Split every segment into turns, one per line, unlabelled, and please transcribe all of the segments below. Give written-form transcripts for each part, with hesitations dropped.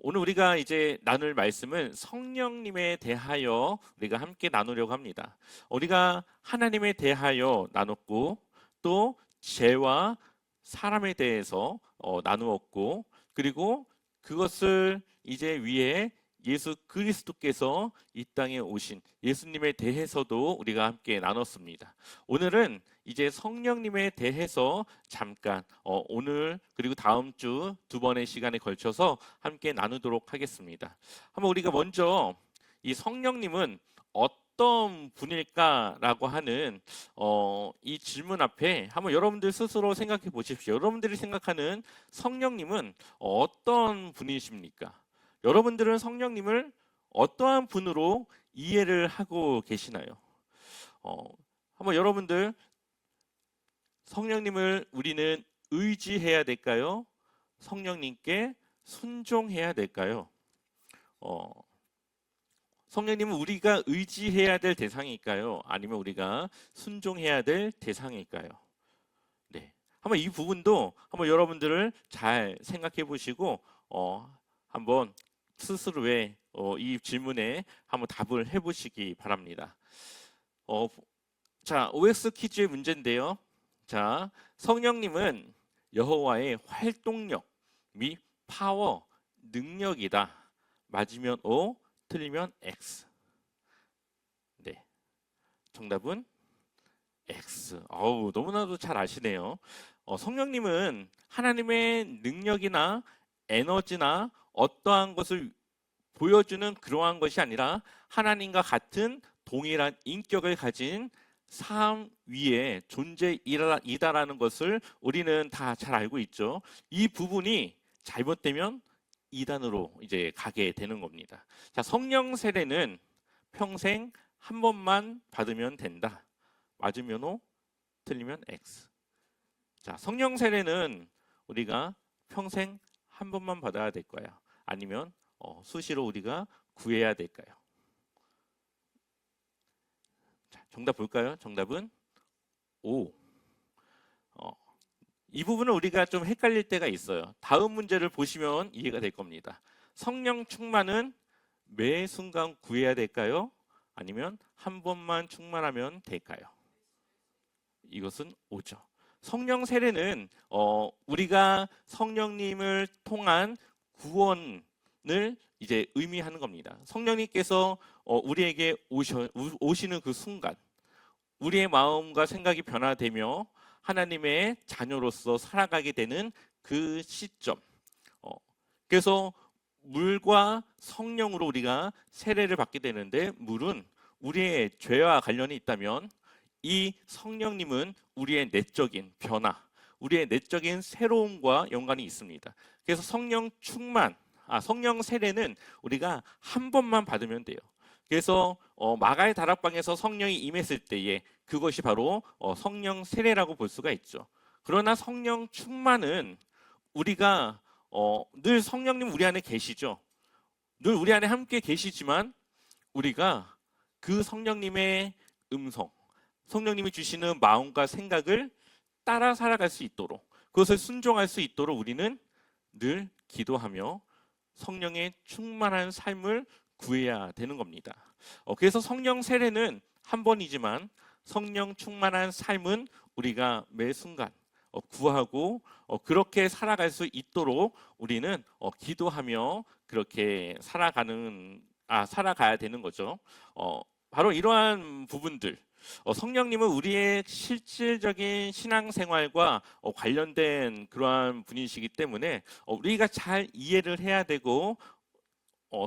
오늘 우리가 이제 나눌 말씀은 성령님에 대하여 우리가 함께 나누려고 합니다. 우리가 하나님에 대하여 나눴고 또 죄와 사람에 대해서 나누었고 그리고 그것을 이제 위에 예수 그리스도께서 이 땅에 오신 예수님에 대해서도 우리가 함께 나눴습니다. 오늘은 이제 성령님에 대해서 잠깐 오늘 그리고 다음 주 두 번의 시간에 걸쳐서 함께 나누도록 하겠습니다. 한번 우리가 먼저 이 성령님은 어떤 분일까라고 하는 이 질문 앞에 한번 여러분들 스스로 생각해 보십시오. 여러분들이 생각하는 성령님은 어떤 분이십니까? 여러분들은 성령님을 어떠한 분으로 이해를 하고 계시나요? 한번 여러분들 성령님을 우리는 의지해야 될까요? 성령님께 순종해야 될까요? 성령님은 우리가 의지해야 될 대상일까요? 아니면 우리가 순종해야 될 대상일까요? 네, 한번 이 부분도 한번 여러분들을 잘 생각해 보시고 한번 스스로의 이 질문에 한번 답을 해보시기 바랍니다. 자, OX 퀴즈의 문제인데요. 자, 성령님은 여호와의 활동력 및 파워, 능력이다. 맞으면 O, 틀리면 X. 네, 정답은 X. 너무나도 잘 아시네요. 성령님은 하나님의 능력이나 에너지나 어떠한 것을 보여주는 그러한 것이 아니라 하나님과 같은 동일한 인격을 가진 삶 위에 존재이다라는 것을 우리는 다 잘 알고 있죠. 이 부분이 잘못되면 이단으로 이제 가게 되는 겁니다. 자, 성령 세례는 평생 한 번만 받으면 된다. 맞으면 O, 틀리면 X. 자, 성령 세례는 우리가 평생 한 번만 받아야 될 거야. 아니면 수시로 우리가 구해야 될까요? 자, 정답 볼까요? 정답은 O. 이 부분은 우리가 좀 헷갈릴 때가 있어요. 다음 문제를 보시면 이해가 될 겁니다. 성령 충만은 매 순간 구해야 될까요? 아니면 한 번만 충만하면 될까요? 이것은 O죠. 성령 세례는 우리가 성령님을 통한 구원을 이제 의미하는 겁니다. 성령님께서 우리에게 오시는 그 순간 우리의 마음과 생각이 변화되며 하나님의 자녀로서 살아가게 되는 그 시점. 그래서 물과 성령으로 우리가 세례를 받게 되는데 물은 우리의 죄와 관련이 있다면 이 성령님은 우리의 내적인 변화, 우리의 내적인 새로움과 연관이 있습니다. 그래서 성령 세례는 우리가 한 번만 받으면 돼요. 그래서 마가의 다락방에서 성령이 임했을 때에 그것이 바로 성령 세례라고 볼 수가 있죠. 그러나 성령 충만은 우리가 늘 성령님 우리 안에 계시죠. 늘 우리 안에 함께 계시지만 우리가 그 성령님의 음성, 성령님이 주시는 마음과 생각을 따라 살아갈 수 있도록 그것을 순종할 수 있도록 우리는 늘 기도하며 성령의 충만한 삶을 구해야 되는 겁니다. 그래서 성령 세례는 한 번이지만 성령 충만한 삶은 우리가 매 순간 구하고 그렇게 살아갈 수 있도록 우리는 기도하며 그렇게 살아가야 되는 거죠. 바로 이러한 부분들 성령님은 우리의 실질적인 신앙생활과 관련된 그러한 분이시기 때문에 우리가 잘 이해를 해야 되고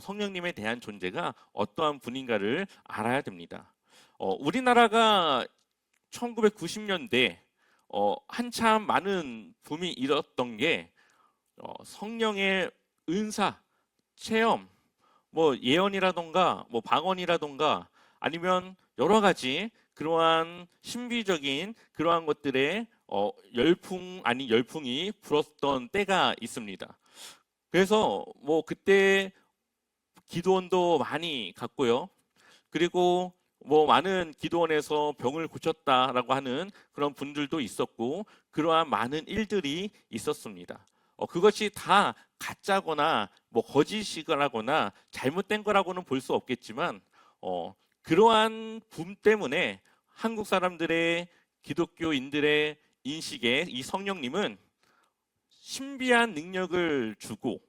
성령님에 대한 존재가 어떠한 분인가를 알아야 됩니다. 우리나라가 1990년대 한참 많은 붐이 일었던 게 성령의 은사, 체험, 뭐 예언이라던가 뭐 방언이라던가 아니면 여러 가지 그러한 신비적인 그러한 것들의 열풍 아닌 열풍이 불었던 때가 있습니다. 그래서 뭐 그때 기도원도 많이 갔고요. 그리고 뭐 많은 기도원에서 병을 고쳤다라고 하는 그런 분들도 있었고 그러한 많은 일들이 있었습니다. 그것이 다 가짜거나 뭐 거짓이거나 잘못된 거라고는 볼 수 없겠지만 그러한 붐 때문에 한국 사람들의 기독교인들의 인식에 이 성령님은 신비한 능력을 주고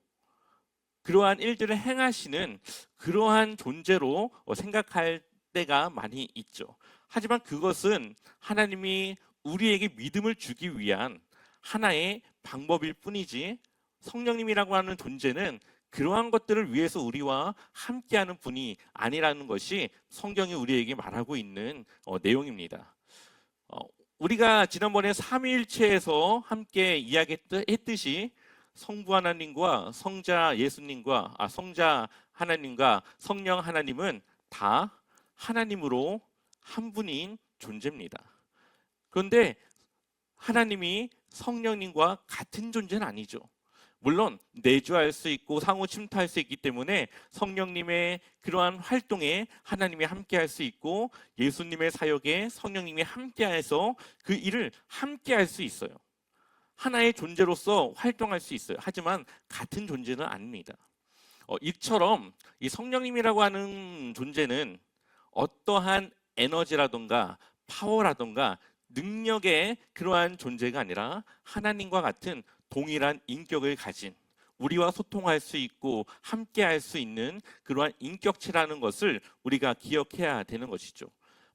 그러한 일들을 행하시는 그러한 존재로 생각할 때가 많이 있죠. 하지만 그것은 하나님이 우리에게 믿음을 주기 위한 하나의 방법일 뿐이지 성령님이라고 하는 존재는 그러한 것들을 위해서 우리와 함께하는 분이 아니라는 것이 성경이 우리에게 말하고 있는 내용입니다. 우리가 지난번에 삼위일체에서 함께 이야기했듯이 성부 하나님과 성자 예수님과 성자 하나님과 성령 하나님은 다 하나님으로 한 분인 존재입니다. 그런데 하나님이 성령님과 같은 존재는 아니죠. 물론 내주할 수 있고 상호 침투할 수 있기 때문에 성령님의 그러한 활동에 하나님이 함께할 수 있고 예수님의 사역에 성령님이 함께해서 그 일을 함께할 수 있어요. 하나의 존재로서 활동할 수 있어요. 하지만 같은 존재는 아닙니다. 이처럼 이 성령님이라고 하는 존재는 어떠한 에너지라든가 파워라든가 능력의 그러한 존재가 아니라 하나님과 같은 동일한 인격을 가진 우리와 소통할 수 있고 함께할 수 있는 그러한 인격체라는 것을 우리가 기억해야 되는 것이죠.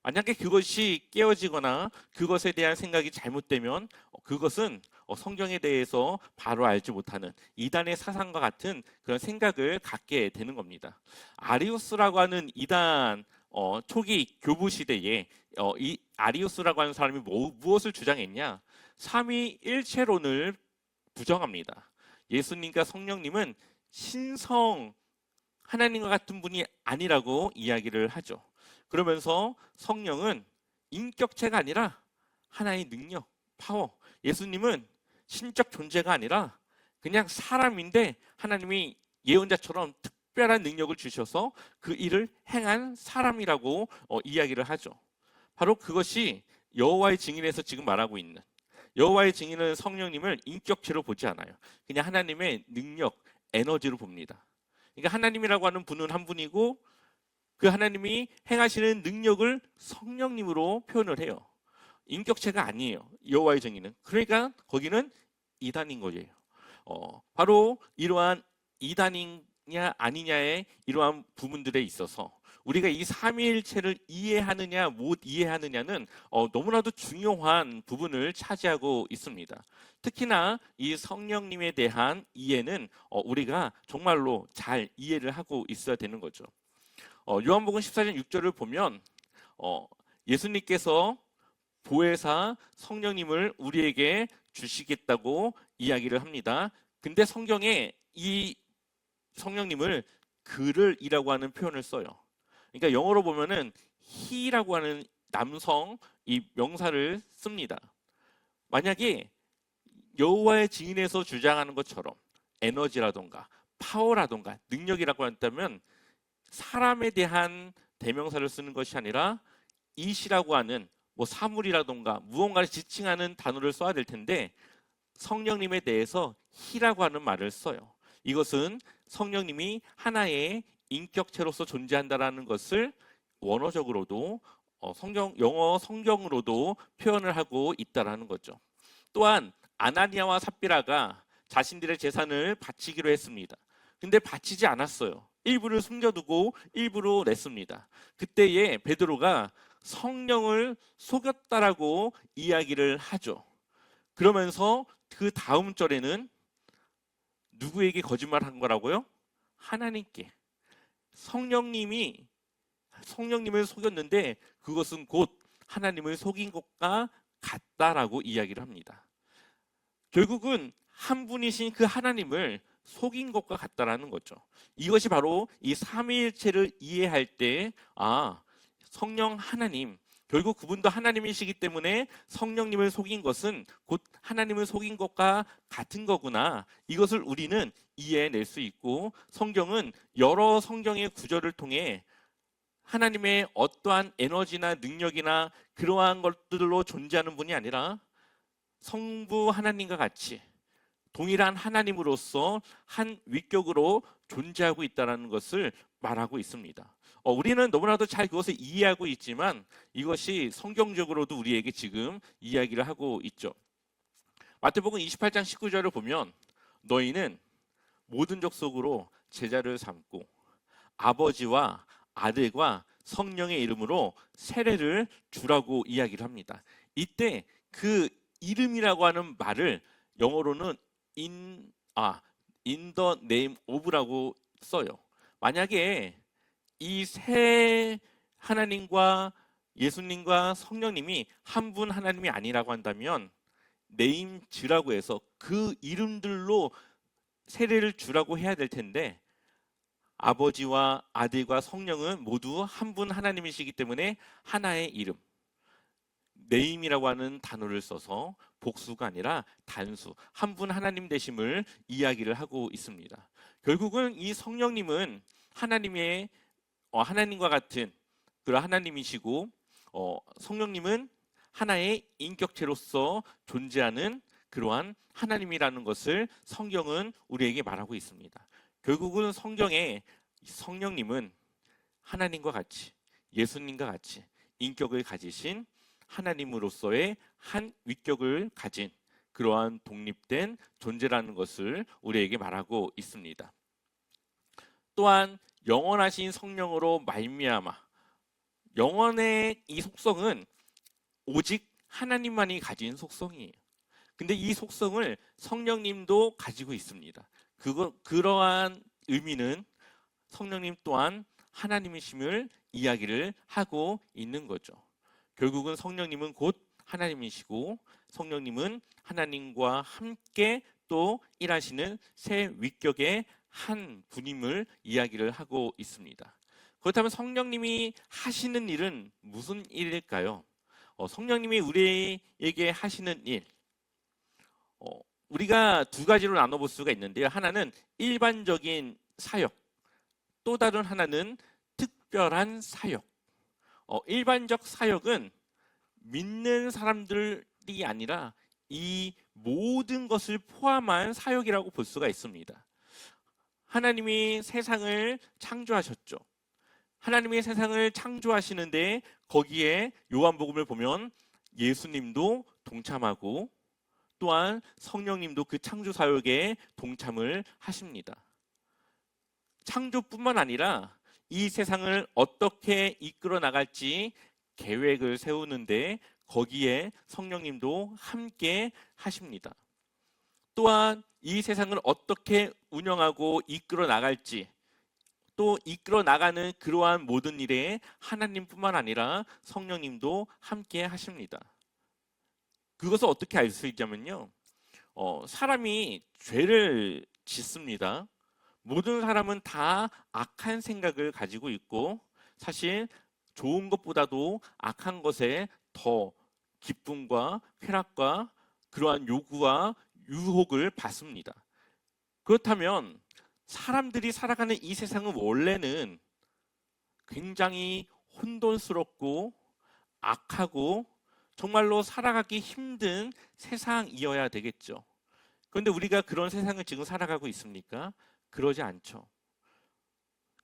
만약에 그것이 깨어지거나 그것에 대한 생각이 잘못되면 그것은 성경에 대해서 바로 알지 못하는 이단의 사상과 같은 그런 생각을 갖게 되는 겁니다. 아리우스라고 하는 이단 초기 교부 시대에 이 아리우스라고 하는 사람이 무엇을 주장했냐? 삼위일체론을 부정합니다. 예수님과 성령님은 신성 하나님과 같은 분이 아니라고 이야기를 하죠. 그러면서 성령은 인격체가 아니라 하나의 능력, 파워. 예수님은 신적 존재가 아니라 그냥 사람인데 하나님이 예언자처럼 특별한 능력을 주셔서 그 일을 행한 사람이라고 이야기를 하죠. 바로 그것이 여호와의 증인에서 지금 말하고 있는 여호와의 증인은 성령님을 인격체로 보지 않아요. 그냥 하나님의 능력, 에너지로 봅니다. 그러니까 하나님이라고 하는 분은 한 분이고 그 하나님이 행하시는 능력을 성령님으로 표현을 해요. 인격체가 아니에요. 여호와의 증인은. 그러니까 거기는 이단인 거예요. 바로 이러한 이단이냐 아니냐의 이러한 부분들에 있어서 우리가 이 삼위일체를 이해하느냐 못 이해하느냐는 너무나도 중요한 부분을 차지하고 있습니다. 특히나 이 성령님에 대한 이해는 우리가 정말로 잘 이해를 하고 있어야 되는 거죠. 요한복음 14장 6절을 보면 예수님께서 보혜사 성령님을 우리에게 주시겠다고 이야기를 합니다. 근데 성경에 이 성령님을 그를이라고 하는 표현을 써요. 그러니까 영어로 보면은 he라고 하는 남성 이 명사를 씁니다. 만약에 여호와의 증인에서 주장하는 것처럼 에너지라던가 파워라던가 능력이라고 한다면 사람에 대한 대명사를 쓰는 것이 아니라 이시라고 하는 뭐 사물이라던가 무언가를 지칭하는 단어를 써야 될 텐데 성령님에 대해서 히라고 하는 말을 써요. 이것은 성령님이 하나의 인격체로서 존재한다라는 것을 원어적으로도 영어 성경으로도 표현을 하고 있다라는 거죠. 또한 아나니아와 삽비라가 자신들의 재산을 바치기로 했습니다. 근데 바치지 않았어요. 일부를 숨겨두고 일부로 냈습니다. 그때에 베드로가 성령을 속였다라고 이야기를 하죠. 그러면서 그 다음 절에는 누구에게 거짓말한 거라고요? 하나님께. 성령님을 속였는데 그것은 곧 하나님을 속인 것과 같다라고 이야기를 합니다. 결국은 한 분이신 그 하나님을 속인 것과 같다라는 거죠. 이것이 바로 이 삼위일체를 이해할 때 성령 하나님 결국 그분도 하나님이시기 때문에 성령님을 속인 것은 곧 하나님을 속인 것과 같은 거구나. 이것을 우리는 이해해낼 수 있고 성경은 여러 성경의 구절을 통해 하나님의 어떠한 에너지나 능력이나 그러한 것들로 존재하는 분이 아니라 성부 하나님과 같이 동일한 하나님으로서 한 위격으로 존재하고 있다는 것을 말하고 있습니다. 우리는 너무나도 잘 그것을 이해하고 있지만 이것이 성경적으로도 우리에게 지금 이야기를 하고 있죠. 마태복음 28장 19절을 보면 너희는 모든 족속으로 제자를 삼고 아버지와 아들과 성령의 이름으로 세례를 주라고 이야기를 합니다. 이때 그 이름이라고 하는 말을 영어로는 in the name of라고 써요. 만약에 이 세 하나님과 예수님과 성령님이 한 분 하나님이 아니라고 한다면 네임즈라고 해서 그 이름들로 세례를 주라고 해야 될 텐데 아버지와 아들과 성령은 모두 한 분 하나님이시기 때문에 하나의 이름 네임이라고 하는 단어를 써서 복수가 아니라 단수 한 분 하나님 되심을 이야기를 하고 있습니다. 결국은 이 성령님은 하나님과 같은 그런 하나님이시고 성령님은 하나의 인격체로서 존재하는 그러한 하나님이라는 것을 성경은 우리에게 말하고 있습니다. 결국은 성경에 성령님은 하나님과 같이 예수님과 같이 인격을 가지신 하나님으로서의 한 위격을 가진 그러한 독립된 존재라는 것을 우리에게 말하고 있습니다. 또한 영원하신 성령으로 말미암아 영원의 이 속성은 오직 하나님만이 가진 속성이에요. 근데 이 속성을 성령님도 가지고 있습니다. 그러한 의미는 성령님 또한 하나님이심을 이야기를 하고 있는 거죠. 결국은 성령님은 곧 하나님이시고 성령님은 하나님과 함께 또 일하시는 새 위격의 한 분임을 이야기를 하고 있습니다. 그렇다면 성령님이 하시는 일은 무슨 일일까요? 성령님이 우리에게 하시는 일, 우리가 두 가지로 나눠볼 수가 있는데요. 하나는 일반적인 사역, 또 다른 하나는 특별한 사역. 일반적 사역은 믿는 사람들이 아니라 이 모든 것을 포함한 사역이라고 볼 수가 있습니다. 하나님이 세상을 창조하셨죠. 하나님이 세상을 창조하시는데 거기에 요한복음을 보면 예수님도 동참하고 또한 성령님도 그 창조 사역에 동참을 하십니다. 창조뿐만 아니라 이 세상을 어떻게 이끌어 나갈지 계획을 세우는데 거기에 성령님도 함께 하십니다. 또한 이 세상을 어떻게 운영하고 이끌어 나갈지 또 이끌어 나가는 그러한 모든 일에 하나님뿐만 아니라 성령님도 함께 하십니다. 그것을 어떻게 알 수 있냐면요. 사람이 죄를 짓습니다. 모든 사람은 다 악한 생각을 가지고 있고 사실 좋은 것보다도 악한 것에 더 기쁨과 쾌락과 그러한 요구와 유혹을 받습니다. 그렇다면 사람들이 살아가는 이 세상은 원래는 굉장히 혼돈스럽고 악하고 정말로 살아가기 힘든 세상이어야 되겠죠. 그런데 우리가 그런 세상을 지금 살아가고 있습니까? 그러지 않죠.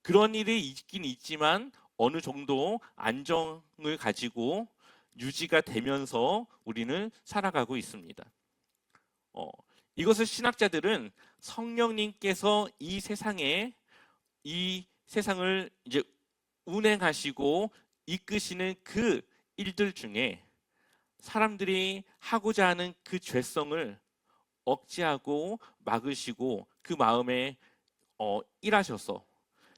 그런 일이 있긴 있지만 어느 정도 안정을 가지고 유지가 되면서 우리는 살아가고 있습니다. 이것을 신학자들은 성령님께서 이 세상을 이제 운행하시고 이끄시는 그 일들 중에 사람들이 하고자 하는 그 죄성을 억제하고 막으시고 그 마음에 일하셔서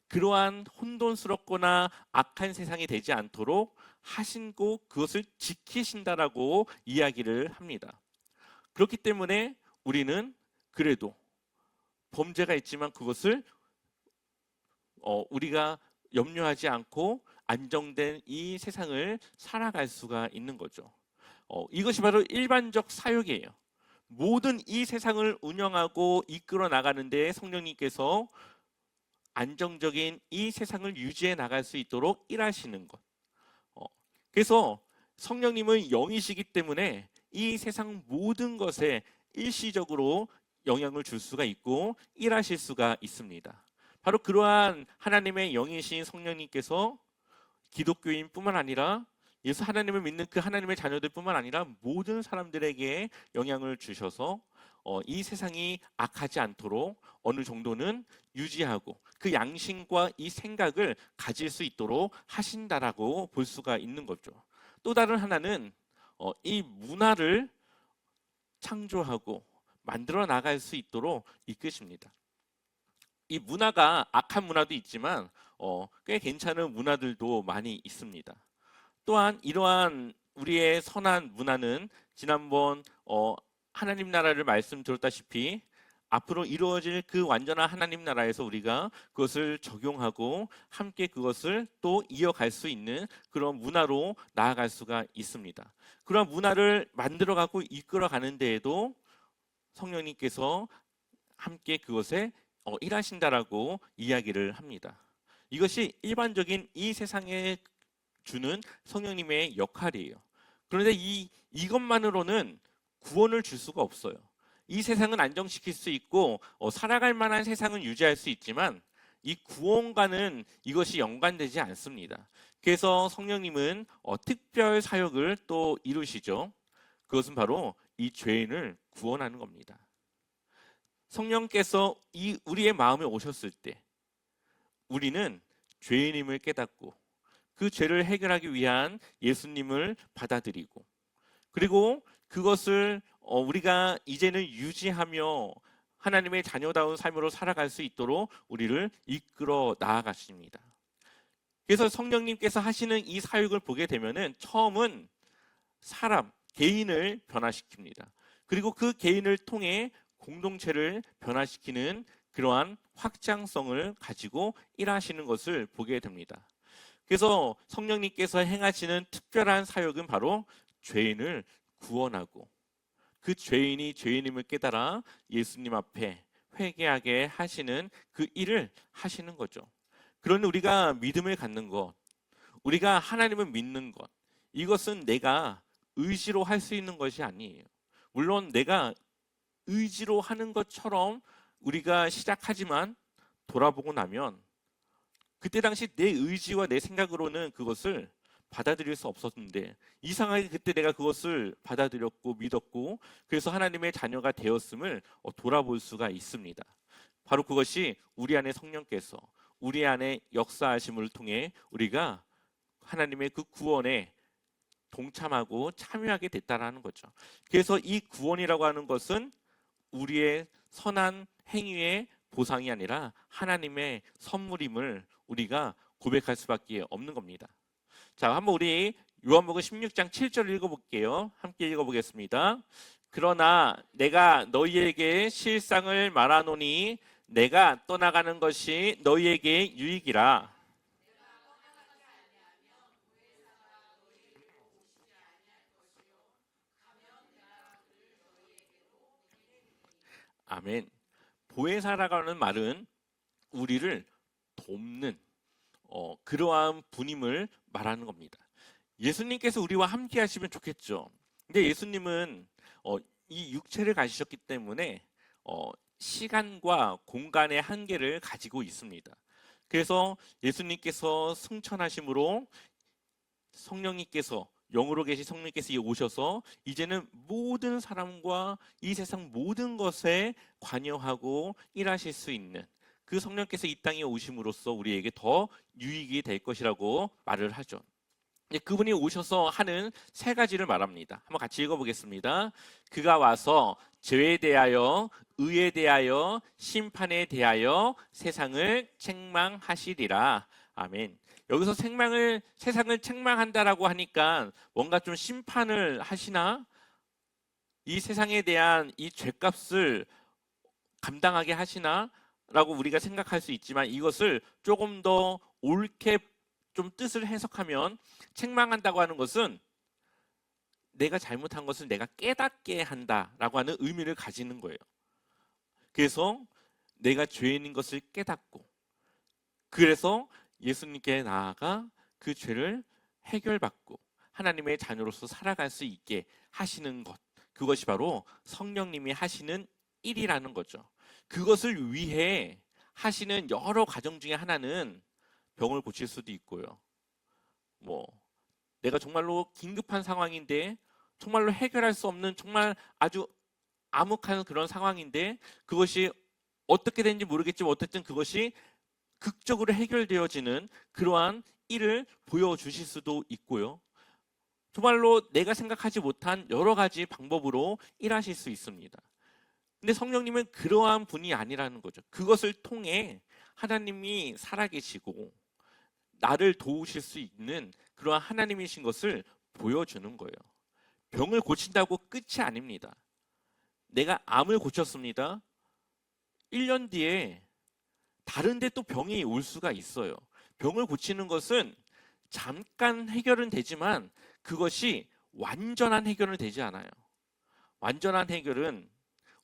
그러한 혼돈스럽거나 악한 세상이 되지 않도록 하시고 그것을 지키신다라고 이야기를 합니다. 그렇기 때문에 우리는 그래도 범죄가 있지만 그것을 우리가 염려하지 않고 안정된 이 세상을 살아갈 수가 있는 거죠. 이것이 바로 일반적 사역이에요. 모든 이 세상을 운영하고 이끌어 나가는 데 성령님께서 안정적인 이 세상을 유지해 나갈 수 있도록 일하시는 것. 그래서 성령님은 영이시기 때문에 이 세상 모든 것에 일시적으로 영향을 줄 수가 있고 일하실 수가 있습니다. 바로 그러한 하나님의 영이신 성령님께서 기독교인뿐만 아니라 예수 하나님을 믿는 그 하나님의 자녀들뿐만 아니라 모든 사람들에게 영향을 주셔서 이 세상이 악하지 않도록 어느 정도는 유지하고 그 양심과 이 생각을 가질 수 있도록 하신다라고 볼 수가 있는 거죠. 또 다른 하나는 이 문화를 창조하고 만들어 나갈 수 있도록 이끄십니다. 이 문화가 악한 문화도 있지만 꽤 괜찮은 문화들도 많이 있습니다. 또한 이러한 우리의 선한 문화는 지난번 하나님 나라를 말씀드렸다시피 앞으로 이루어질 그 완전한 하나님 나라에서 우리가 그것을 적용하고 함께 그것을 또 이어갈 수 있는 그런 문화로 나아갈 수가 있습니다. 그런 문화를 만들어가고 이끌어가는 데에도 성령님께서 함께 그것에 일하신다라고 이야기를 합니다. 이것이 일반적인 이 세상에 주는 성령님의 역할이에요. 그런데 이것만으로는 구원을 줄 수가 없어요. 이 세상은 안정시킬 수 있고 살아갈 만한 세상은 유지할 수 있지만 이 구원과는 이것이 연관되지 않습니다. 그래서 성령님은 특별 사역을 또 이루시죠. 그것은 바로 이 죄인을 구원하는 겁니다. 성령께서 우리의 마음에 오셨을 때 우리는 죄인임을 깨닫고 그 죄를 해결하기 위한 예수님을 받아들이고 그리고 그것을 우리가 이제는 유지하며 하나님의 자녀다운 삶으로 살아갈 수 있도록 우리를 이끌어 나아가십니다. 그래서 성령님께서 하시는 이 사역을 보게 되면은 처음은 사람, 개인을 변화시킵니다. 그리고 그 개인을 통해 공동체를 변화시키는 그러한 확장성을 가지고 일하시는 것을 보게 됩니다. 그래서 성령님께서 행하시는 특별한 사역은 바로 죄인을 구원하고 그 죄인이 죄인임을 깨달아 예수님 앞에 회개하게 하시는 그 일을 하시는 거죠. 그러니 우리가 믿음을 갖는 것, 우리가 하나님을 믿는 것, 이것은 내가 의지로 할 수 있는 것이 아니에요. 물론 내가 의지로 하는 것처럼 우리가 시작하지만 돌아보고 나면 그때 당시 내 의지와 내 생각으로는 그것을 받아들일 수 없었는데 이상하게 그때 내가 그것을 받아들였고 믿었고 그래서 하나님의 자녀가 되었음을 돌아볼 수가 있습니다. 바로 그것이 우리 안에 성령께서 우리 안에 역사하심을 통해 우리가 하나님의 그 구원에 동참하고 참여하게 됐다라는 거죠. 그래서 이 구원이라고 하는 것은 우리의 선한 행위의 보상이 아니라 하나님의 선물임을 우리가 고백할 수밖에 없는 겁니다. 자, 한번 우리 요한복음 16장 7절 읽어볼게요. 함께 읽어보겠습니다. 그러나 내가 너희에게 실상을 말하노니 내가 떠나가는 것이 너희에게 유익이라. 아멘. 보혜사라는 말은 우리를 돕는 그러한 분임을 말하는 겁니다. 예수님께서 우리와 함께 하시면 좋겠죠. 근데 예수님은 이 육체를 가지셨기 때문에 시간과 공간의 한계를 가지고 있습니다. 그래서 예수님께서 승천하심으로 성령님께서 영으로 계신 성령님께서 오셔서 이제는 모든 사람과 이 세상 모든 것에 관여하고 일하실 수 있는 그 성령께서 이 땅에 오심으로써 우리에게 더 유익이 될 것이라고 말을 하죠. 그분이 오셔서 하는 세 가지를 말합니다. 한번 같이 읽어보겠습니다. 그가 와서 죄에 대하여, 의에 대하여, 심판에 대하여 세상을 책망하시리라. 아멘. 여기서 세상을 책망한다라고 하니까 뭔가 좀 심판을 하시나? 이 세상에 대한 이 죄값을 감당하게 하시나? 라고 우리가 생각할 수 있지만 이것을 조금 더 옳게 좀 뜻을 해석하면 책망한다고 하는 것은 내가 잘못한 것을 내가 깨닫게 한다라고 하는 의미를 가지는 거예요. 그래서 내가 죄인인 것을 깨닫고 그래서 예수님께 나아가 그 죄를 해결받고 하나님의 자녀로서 살아갈 수 있게 하시는 것, 그것이 바로 성령님이 하시는 일이라는 거죠. 그것을 위해 하시는 여러 과정 중에 하나는 병을 고칠 수도 있고요. 뭐 내가 정말로 긴급한 상황인데 정말로 해결할 수 없는 정말 아주 암흑한 그런 상황인데 그것이 어떻게 되는지 모르겠지만 어쨌든 그것이 극적으로 해결되어지는 그러한 일을 보여주실 수도 있고요. 정말로 내가 생각하지 못한 여러 가지 방법으로 일하실 수 있습니다. 근데 성령님은 그러한 분이 아니라는 거죠. 그것을 통해 하나님이 살아계시고 나를 도우실 수 있는 그러한 하나님이신 것을 보여주는 거예요. 병을 고친다고 끝이 아닙니다. 내가 암을 고쳤습니다. 1년 뒤에 다른데 또 병이 올 수가 있어요. 병을 고치는 것은 잠깐 해결은 되지만 그것이 완전한 해결은 되지 않아요. 완전한 해결은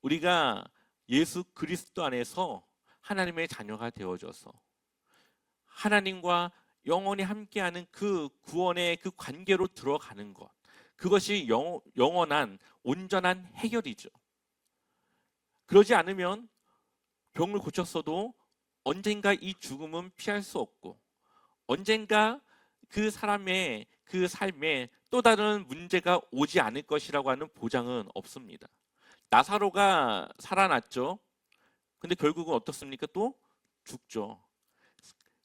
우리가 예수 그리스도 안에서 하나님의 자녀가 되어져서 하나님과 영원히 함께하는 그 구원의 그 관계로 들어가는 것. 그것이 영원한 온전한 해결이죠. 그러지 않으면 병을 고쳤어도 언젠가 이 죽음은 피할 수 없고 언젠가 그 사람의 그 삶에 또 다른 문제가 오지 않을 것이라고 하는 보장은 없습니다. 나사로가 살아났죠. 근데 결국은 어떻습니까? 또 죽죠.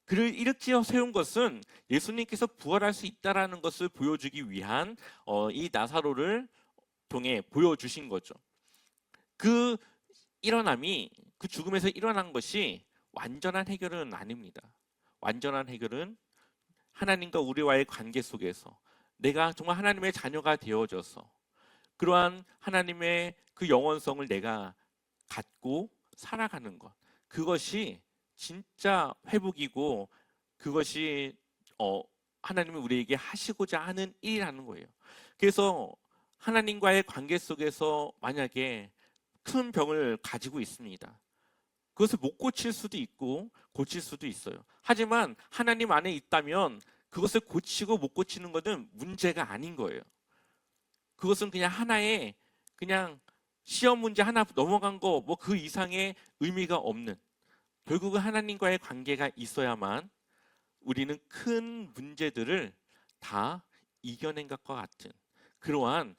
그를 일으켜 세운 것은 예수님께서 부활할 수 있다라는 것을 보여주기 위한 이 나사로를 통해 보여주신 거죠. 그 일어남이 그 죽음에서 일어난 것이 완전한 해결은 아닙니다. 완전한 해결은 하나님과 우리와의 관계 속에서 내가 정말 하나님의 자녀가 되어져서 그러한 하나님의 그 영원성을 내가 갖고 살아가는 것. 그것이 진짜 회복이고 그것이 하나님이 우리에게 하시고자 하는 일이라는 거예요. 그래서 하나님과의 관계 속에서 만약에 큰 병을 가지고 있습니다. 그것을 못 고칠 수도 있고 고칠 수도 있어요. 하지만 하나님 안에 있다면 그것을 고치고 못 고치는 것은 문제가 아닌 거예요. 그것은 그냥 하나의 그냥 시험 문제 하나 넘어간 거 뭐 그 이상의 의미가 없는 결국은 하나님과의 관계가 있어야만 우리는 큰 문제들을 다 이겨낸 것과 같은 그러한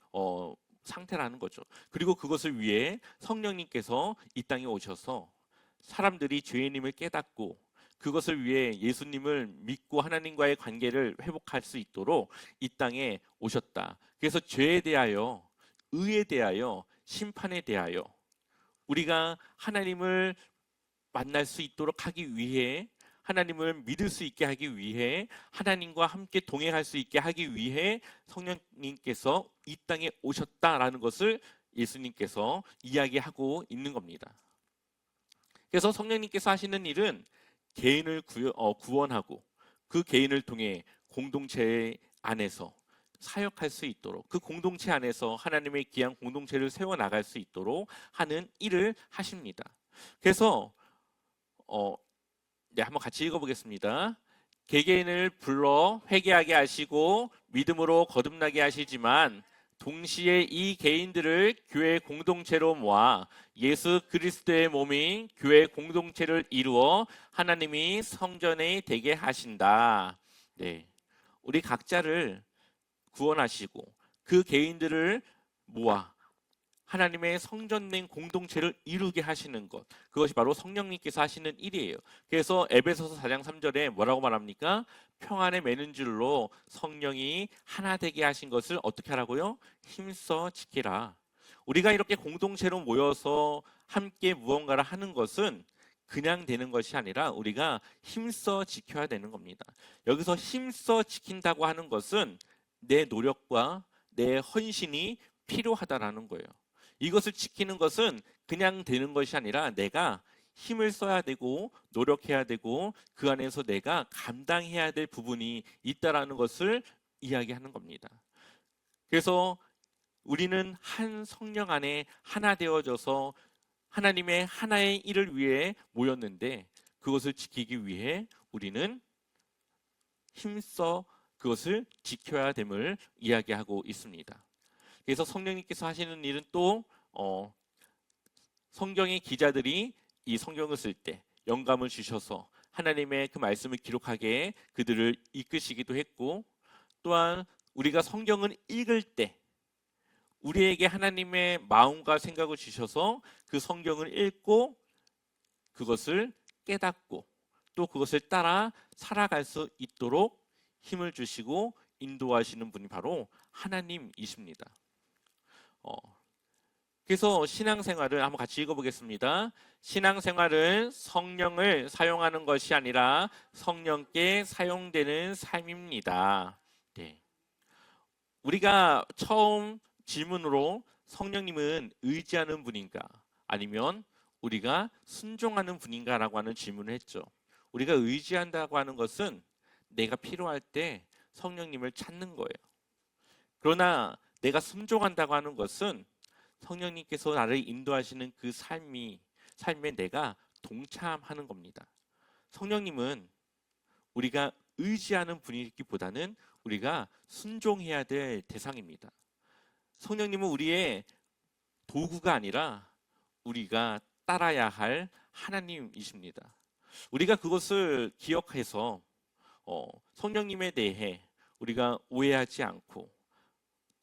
상태라는 거죠. 그리고 그것을 위해 성령님께서 이 땅에 오셔서 사람들이 죄인임을 깨닫고 그것을 위해 예수님을 믿고 하나님과의 관계를 회복할 수 있도록 이 땅에 오셨다. 그래서 죄에 대하여, 의에 대하여, 심판에 대하여 우리가 하나님을 만날 수 있도록 하기 위해 하나님을 믿을 수 있게 하기 위해 하나님과 함께 동행할 수 있게 하기 위해 성령님께서 이 땅에 오셨다라는 것을 예수님께서 이야기하고 있는 겁니다. 그래서 성령님께서 하시는 일은 개인을 구원하고 그 개인을 통해 공동체 안에서 사역할 수 있도록 그 공동체 안에서 하나님의 귀한 공동체를 세워나갈 수 있도록 하는 일을 하십니다. 그래서 네, 한번 같이 읽어보겠습니다. 개개인을 불러 회개하게 하시고 믿음으로 거듭나게 하시지만 동시에 이 개인들을 교회 공동체로 모아 예수 그리스도의 몸인 교회 공동체를 이루어 하나님이 성전에 되게 하신다. 네, 우리 각자를 구원하시고 그 개인들을 모아 하나님의 성전된 공동체를 이루게 하시는 것, 그것이 바로 성령님께서 하시는 일이에요. 그래서 에베소서 4장 3절에 뭐라고 말합니까? 평안에 매는 줄로 성령이 하나 되게 하신 것을 어떻게 하라고요? 힘써 지키라. 우리가 이렇게 공동체로 모여서 함께 무언가를 하는 것은 그냥 되는 것이 아니라 우리가 힘써 지켜야 되는 겁니다. 여기서 힘써 지킨다고 하는 것은 내 노력과 내 헌신이 필요하다라는 거예요. 이것을 지키는 것은 그냥 되는 것이 아니라 내가 힘을 써야 되고 노력해야 되고 그 안에서 내가 감당해야 될 부분이 있다라는 것을 이야기하는 겁니다. 그래서 우리는 한 성령 안에 하나 되어져서 하나님의 하나의 일을 위해 모였는데 그것을 지키기 위해 우리는 힘써 그것을 지켜야 됨을 이야기하고 있습니다. 그래서 성령님께서 하시는 일은 또 성경의 기자들이 이 성경을 쓸 때 영감을 주셔서 하나님의 그 말씀을 기록하게 그들을 이끄시기도 했고, 또한 우리가 성경을 읽을 때 우리에게 하나님의 마음과 생각을 주셔서 그 성경을 읽고 그것을 깨닫고 또 그것을 따라 살아갈 수 있도록 힘을 주시고 인도하시는 분이 바로 하나님이십니다. 그래서 신앙생활을 한번 같이 읽어보겠습니다. 신앙생활은 성령을 사용하는 것이 아니라 성령께 사용되는 삶입니다. 네. 우리가 처음 질문으로 성령님은 의지하는 분인가 아니면 우리가 순종하는 분인가 라고 하는 질문을 했죠. 우리가 의지한다고 하는 것은 내가 필요할 때 성령님을 찾는 거예요. 그러나 내가 순종한다고 하는 것은 성령님께서 나를 인도하시는 그 삶에 내가 동참하는 겁니다. 성령님은 우리가 의지하는 분이기보다는 우리가 순종해야 될 대상입니다. 성령님은 우리의 도구가 아니라 우리가 따라야 할 하나님이십니다. 우리가 그것을 기억해서 성령님에 대해 우리가 오해하지 않고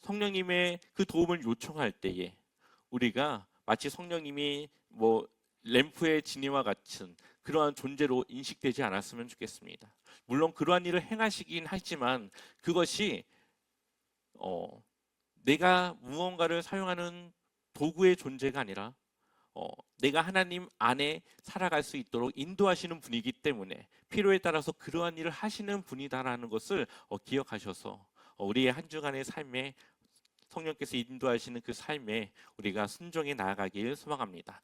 성령님의 그 도움을 요청할 때에 우리가 마치 성령님이 램프의 진이와 같은 그러한 존재로 인식되지 않았으면 좋겠습니다. 물론 그러한 일을 행하시긴 하지만 그것이 내가 무언가를 사용하는 도구의 존재가 아니라 내가 하나님 안에 살아갈 수 있도록 인도하시는 분이기 때문에 필요에 따라서 그러한 일을 하시는 분이다라는 것을 기억하셔서 우리의 한 주간의 삶에 성령께서 인도하시는 그 삶에 우리가 순종해 나아가길 소망합니다.